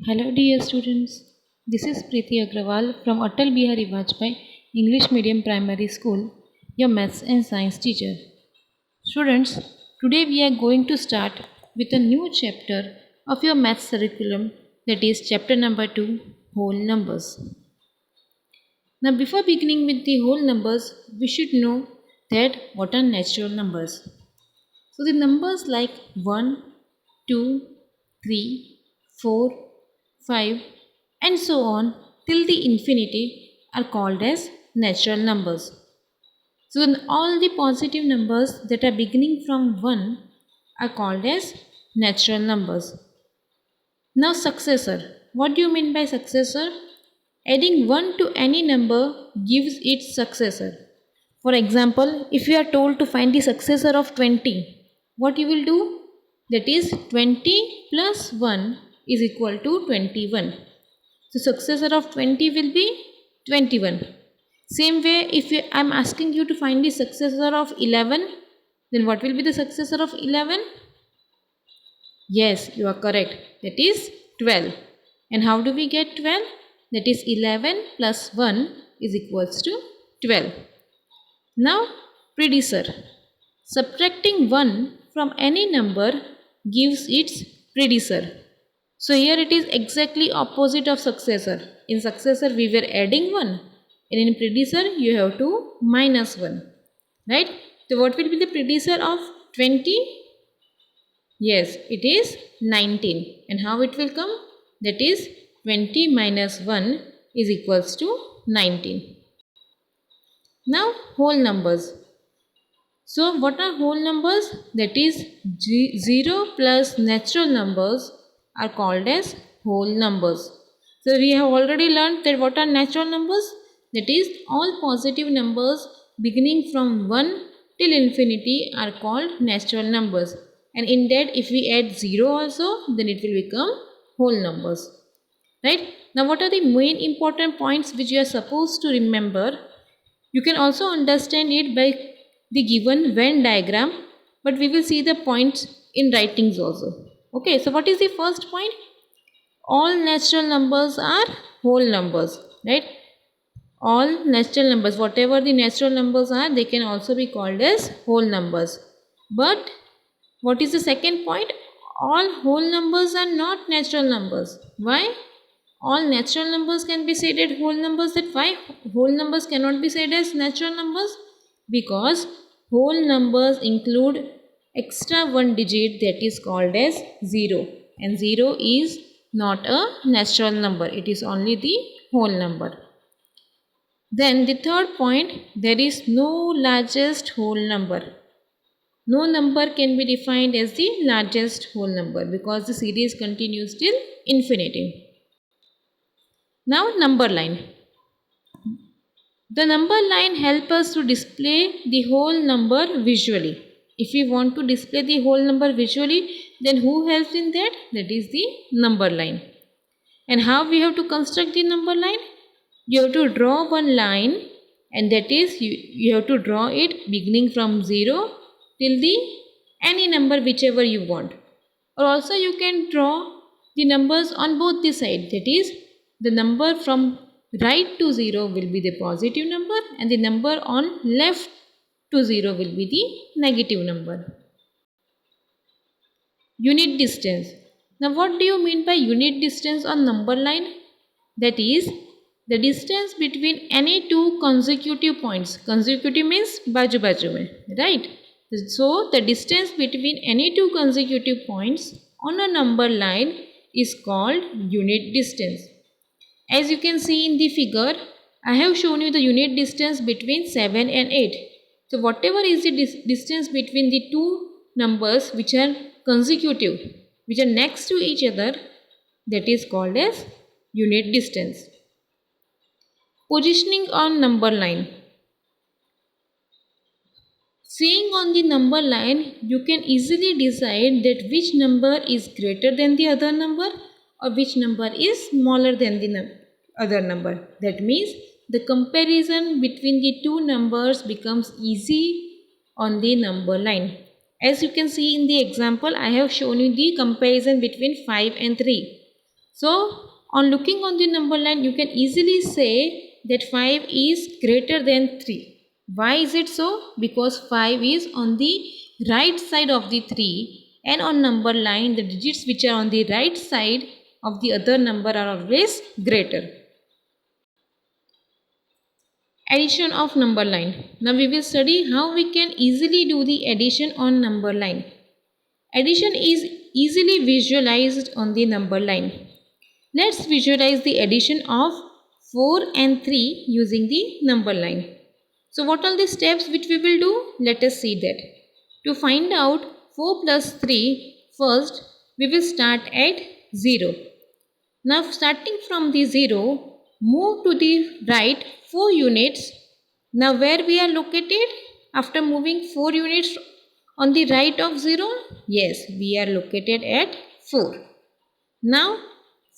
Hello dear students, this is Preeti Agrawal from Atal Bihari Vajpayee English Medium Primary School, your Maths and Science teacher. Students, today we are going to start with a new chapter of your Maths curriculum, that is chapter number 2, Whole Numbers. Now before beginning with the whole numbers, we should know that what are natural numbers. So the numbers like 1, 2, 3, 4, 5 and so on till the infinity are called as natural numbers. So then all the positive numbers that are beginning from 1 are called as natural numbers. Now successor. What do you mean by successor? Adding 1 to any number gives its successor. For example, if you are told to find the successor of 20, what you will do? That is 20 plus 1 is equal to 21. So successor of 20 will be 21. Same way, if I am asking you to find the successor of 11, then what will be the successor of 11? Yes, you are correct. That is 12. And how do we get 12? That is 11 plus 1 is equals to 12. Now, predecessor. Subtracting 1 from any number gives its predecessor. So here it is exactly opposite of successor. In successor we were adding 1 and in predecessor you have to minus 1. Right? So what will be the predecessor of 20? Yes, it is 19. And how it will come? That is 20 minus 1 is equals to 19. Now whole numbers. So what are whole numbers? That is 0 plus natural numbers are called as whole numbers. So we have already learned that what are natural numbers? That is all positive numbers beginning from 1 till infinity are called natural numbers. And in that if we add 0 also, then it will become whole numbers. Right? Now what are the main important points which you are supposed to remember? You can also understand it by the given Venn diagram, but we will see the points in writings also. Okay, so what is the first point? All natural numbers are whole numbers, right? All natural numbers, whatever the natural numbers are, they can also be called as whole numbers. But what is the second point? All whole numbers are not natural numbers. Why? All natural numbers can be said as whole numbers. That why whole numbers cannot be said as natural numbers? Because whole numbers include extra one digit that is called as 0, and 0 is not a natural number, it is only the whole number. Then the third point, there is no largest whole number. No number can be defined as the largest whole number because the series continues till infinity. Now number line. The number line helps us to display the whole number visually. If we want to display the whole number visually, then who helps in that? That is the number line. And how we have to construct the number line? You have to draw one line, and that is you have to draw it beginning from 0 till the any number whichever you want. Or also you can draw the numbers on both the sides, that is the number from right to 0 will be the positive number and the number on left to 0 will be the negative number. Unit distance. Now what do you mean by unit distance on number line? That is the distance between any two consecutive points. Consecutive means baju baju mein, right? So the distance between any two consecutive points on a number line is called unit distance. As you can see in the figure, I have shown you the unit distance between 7 and 8. So whatever is the distance between the two numbers which are consecutive, which are next to each other, that is called as unit distance. Positioning on number line. Seeing on the number line, you can easily decide that which number is greater than the other number or which number is smaller than the other number. That means the comparison between the two numbers becomes easy on the number line. As you can see in the example, I have shown you the comparison between 5 and 3. So on looking on the number line, you can easily say that 5 is greater than 3. Why is it so? Because 5 is on the right side of the 3, and on number line the digits which are on the right side of the other number are always greater. Addition of number line. Now we will study how we can easily do the addition on number line. Addition is easily visualized on the number line. Let's visualize the addition of 4 and 3 using the number line. So what are the steps which we will do? Let us see that. To find out 4 plus 3, first we will start at 0. Now starting from the 0, move to the right 4 units. Now where we are located after moving 4 units on the right of 0? Yes, we are located at 4. Now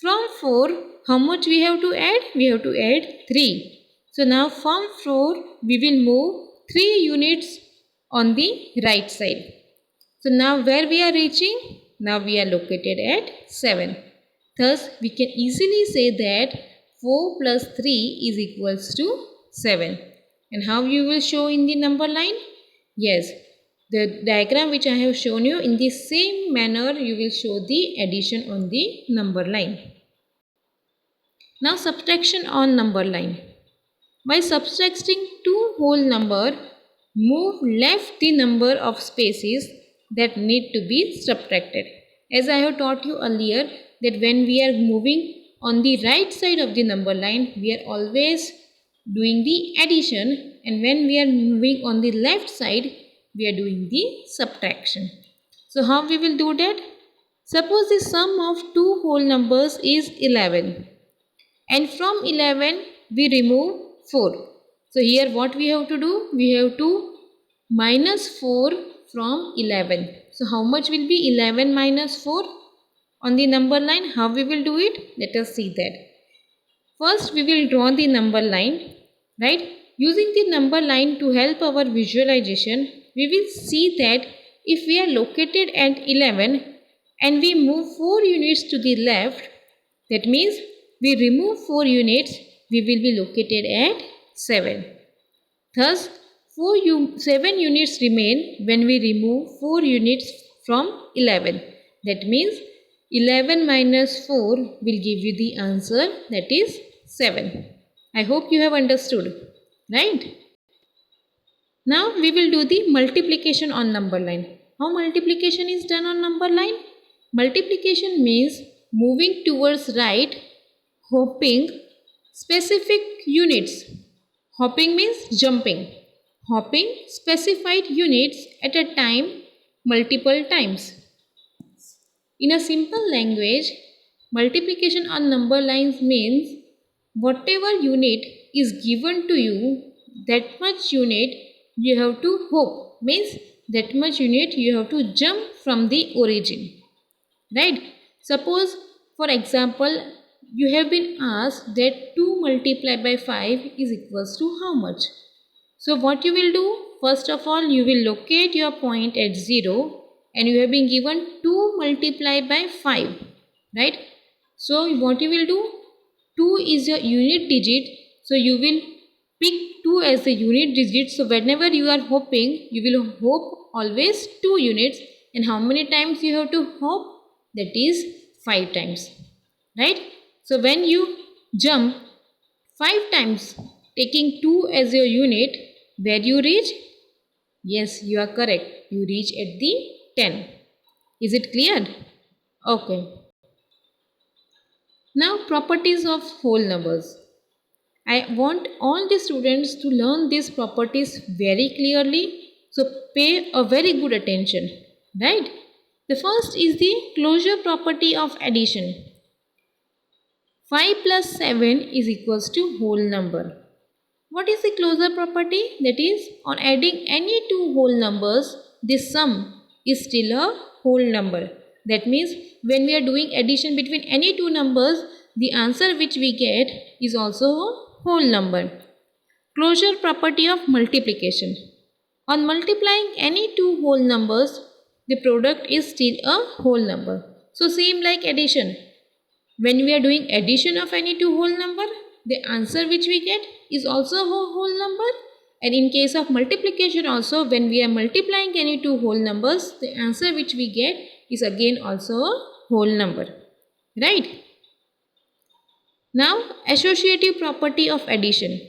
from 4, how much we have to add? We have to add 3. So now from 4, we will move 3 units on the right side. So now where we are reaching? Now we are located at 7. Thus we can easily say that 4 plus 3 is equals to 7. And how you will show in the number line? Yes, the diagram which I have shown you, in the same manner you will show the addition on the number line. Now subtraction on number line. By subtracting two whole number, move left the number of spaces that need to be subtracted. As I have taught you earlier that when we are moving on the right side of the number line, we are always doing the addition, and when we are moving on the left side, we are doing the subtraction. So how we will do that? Suppose the sum of two whole numbers is 11. And from 11 we remove 4. So here what we have to do? We have to minus 4 from 11. So how much will be 11 minus 4 on the number line? How we will do it? Let us see that. First we will draw the number line, right? Using the number line to help our visualization, we will see that if we are located at 11 and we move 4 units to the left, that means we remove 4 units, we will be located at 7. Thus, 7 units remain when we remove 4 units from 11. That means 11 minus 4 will give you the answer, that is 7. I hope you have understood, right? Now we will do the multiplication on number line. How multiplication is done on number line? Multiplication means moving towards right, hopping specific units. Hopping means jumping. Hopping specified units at a time multiple times. In a simple language, multiplication on number lines means whatever unit is given to you, that much unit you have to hop. Means that much unit you have to jump from the origin. Right? Suppose for example, you have been asked that 2 multiplied by 5 is equals to how much? So what you will do? First of all, you will locate your point at 0 and you have been given 2 multiplied by 5. Right? So what you will do? 2 is your unit digit. So you will pick 2 as the unit digit. So whenever you are hopping, you will hop always 2 units. And how many times you have to hop? That is 5 times. Right? So when you jump 5 times taking 2 as your unit, where you reach? Yes, you are correct. You reach at the 10. Is it clear? Okay. Now properties of whole numbers. I want all the students to learn these properties very clearly. So pay a very good attention. Right? The first is the closure property of addition. 5 plus 7 is equals to whole number. What is the closure property? That is, on adding any two whole numbers, the sum is still a whole number. That means when we are doing addition between any two numbers, the answer which we get is also a whole number. Closure property of multiplication. On multiplying any two whole numbers, the product is still a whole number. So same like addition. when we are doing addition of any two whole number, the answer which we get is also a whole number. And in case of multiplication also, when we are multiplying any two whole numbers, the answer which we get is again also a whole number. Right? Now, associative property of addition.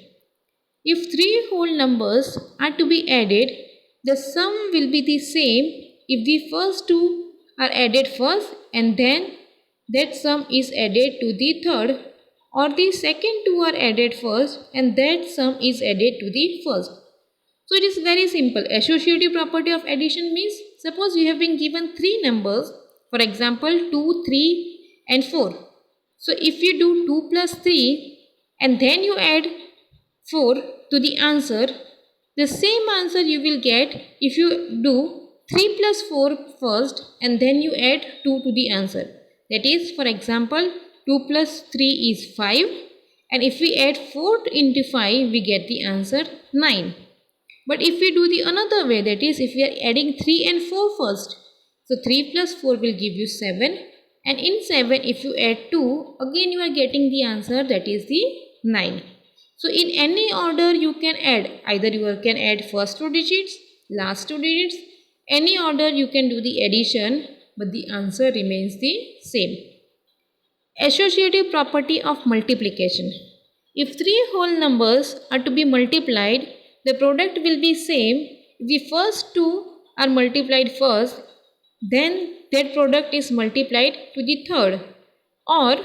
If three whole numbers are to be added, the sum will be the same if the first two are added first and then that sum is added to the third, or the second two are added first and that sum is added to the first. So it is very simple. Associative property of addition means, suppose you have been given three numbers, for example 2, 3 and 4. So if you do 2 plus 3 and then you add 4 to the answer, the same answer you will get if you do 3 plus 4 first and then you add 2 to the answer. That is, for example, 2 plus 3 is 5, and if we add 4 into 5, we get the answer 9. But if we do the another way, that is, if we are adding 3 and 4 first, so 3 plus 4 will give you 7, and in 7 if you add 2, again you are getting the answer, that is the 9. So in any order you can add, either you can add first two digits, last two digits, any order you can do the addition, but the answer remains the same. Associative property of multiplication. If three whole numbers are to be multiplied, the product will be same if the first two are multiplied first, then that product is multiplied to the third, or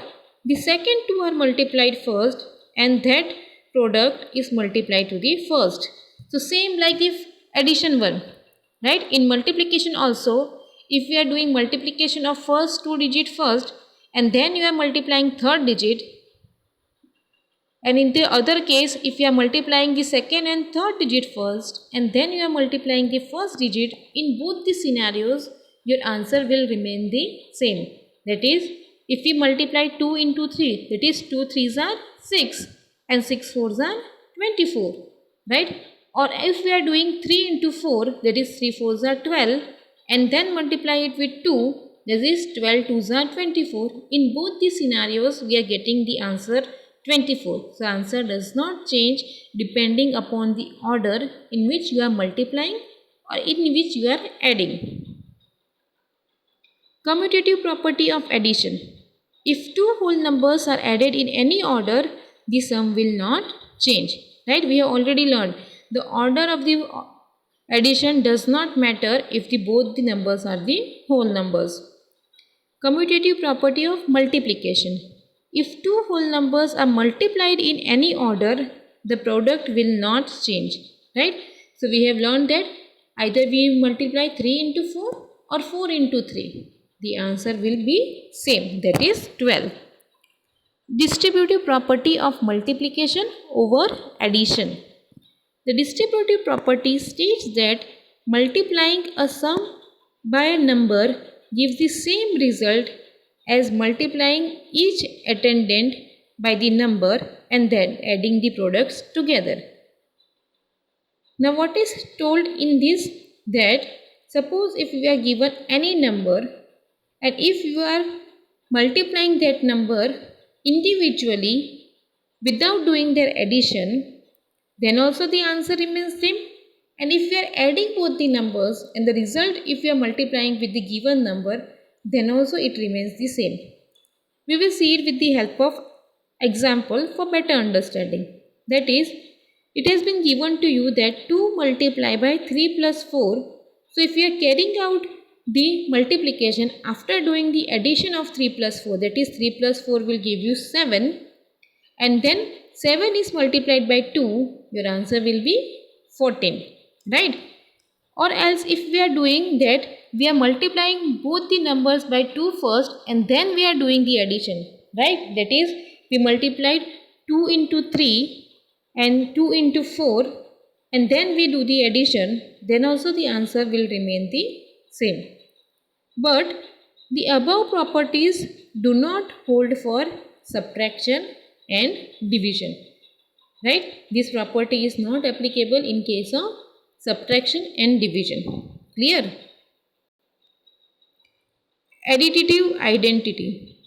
the second two are multiplied first and that product is multiplied to the first. So same like if addition one, right? In multiplication also, if we are doing multiplication of first two digit first and then you are multiplying third digit, and in the other case, if you are multiplying the second and third digit first and then you are multiplying the first digit, in both the scenarios, your answer will remain the same. That is, if we multiply 2 into 3, that is 2 3s are 6 and 6 4s are 24. Right? Or if we are doing 3 into 4, that is 3 4s are 12 and then multiply it with 2, that is 12 2s are 24. In both the scenarios, we are getting the answer 24. So answer does not change depending upon the order in which you are multiplying or in which you are adding. Commutative property of addition. If two whole numbers are added in any order, the sum will not change. Right? We have already learned the order of the addition does not matter if both the numbers are the whole numbers. Commutative property of multiplication. If two whole numbers are multiplied in any order, the product will not change. Right? So we have learned that either we multiply 3 into 4 or 4 into 3. The answer will be same, that is 12. Distributive property of multiplication over addition. The distributive property states that multiplying a sum by a number gives the same result as multiplying each attendant by the number and then adding the products together. Now what is told in this, that suppose if we are given any number and if you are multiplying that number individually without doing their addition, then also the answer remains same. And if we are adding both the numbers and the result if we are multiplying with the given number, then also it remains the same. We will see it with the help of example for better understanding. That is, it has been given to you that 2 multiplied by 3 plus 4. So if we are carrying out the multiplication after doing the addition of 3 plus 4, that is 3 plus 4 will give you 7, and then 7 is multiplied by 2, your answer will be 14. Right? Or else if we are doing that, we are multiplying both the numbers by 2 first and then we are doing the addition. Right? That is, we multiplied 2 into 3 and 2 into 4 and then we do the addition, then also the answer will remain the same. But the above properties do not hold for subtraction and division. Right? This property is not applicable in case of subtraction and division. Clear? Additive identity.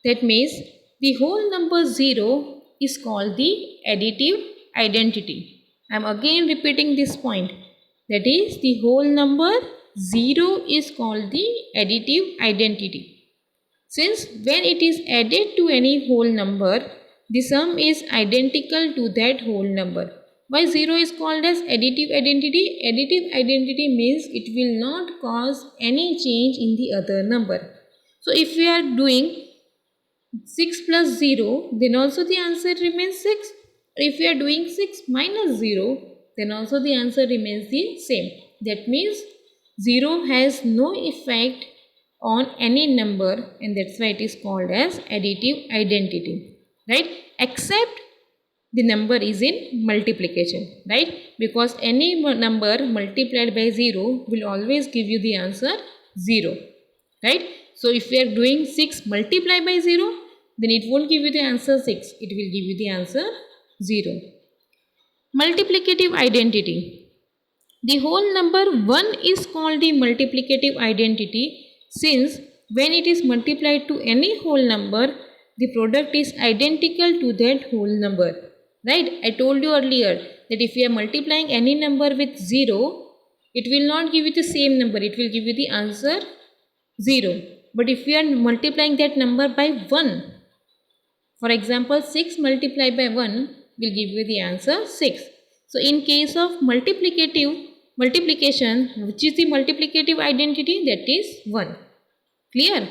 That means the whole number 0 is called the additive identity. I am again repeating this point. That is, the whole number 0 is called the additive identity. Since when it is added to any whole number, the sum is identical to that whole number. Why 0 is called as additive identity? Additive identity means it will not cause any change in the other number. So if we are doing 6 plus 0, then also the answer remains 6. If we are doing 6 minus 0, then also the answer remains the same. That means 0 has no effect on any number, and that's why it is called as additive identity, right? Except the number is in multiplication, right? Because any number multiplied by 0 will always give you the answer 0, right? So if we are doing 6 multiplied by 0, then it won't give you the answer 6, it will give you the answer 0. Multiplicative identity. The whole number 1 is called the multiplicative identity since when it is multiplied to any whole number, the product is identical to that whole number. Right? I told you earlier that if we are multiplying any number with 0, it will not give you the same number, it will give you the answer 0. But if we are multiplying that number by 1, for example 6 multiplied by 1 will give you the answer 6. So in case of multiplication, which is the multiplicative identity, that is 1. Clear?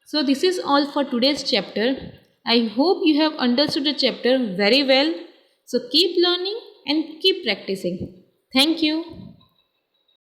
So this is all for today's chapter. I hope you have understood the chapter very well. So keep learning and keep practicing. Thank you.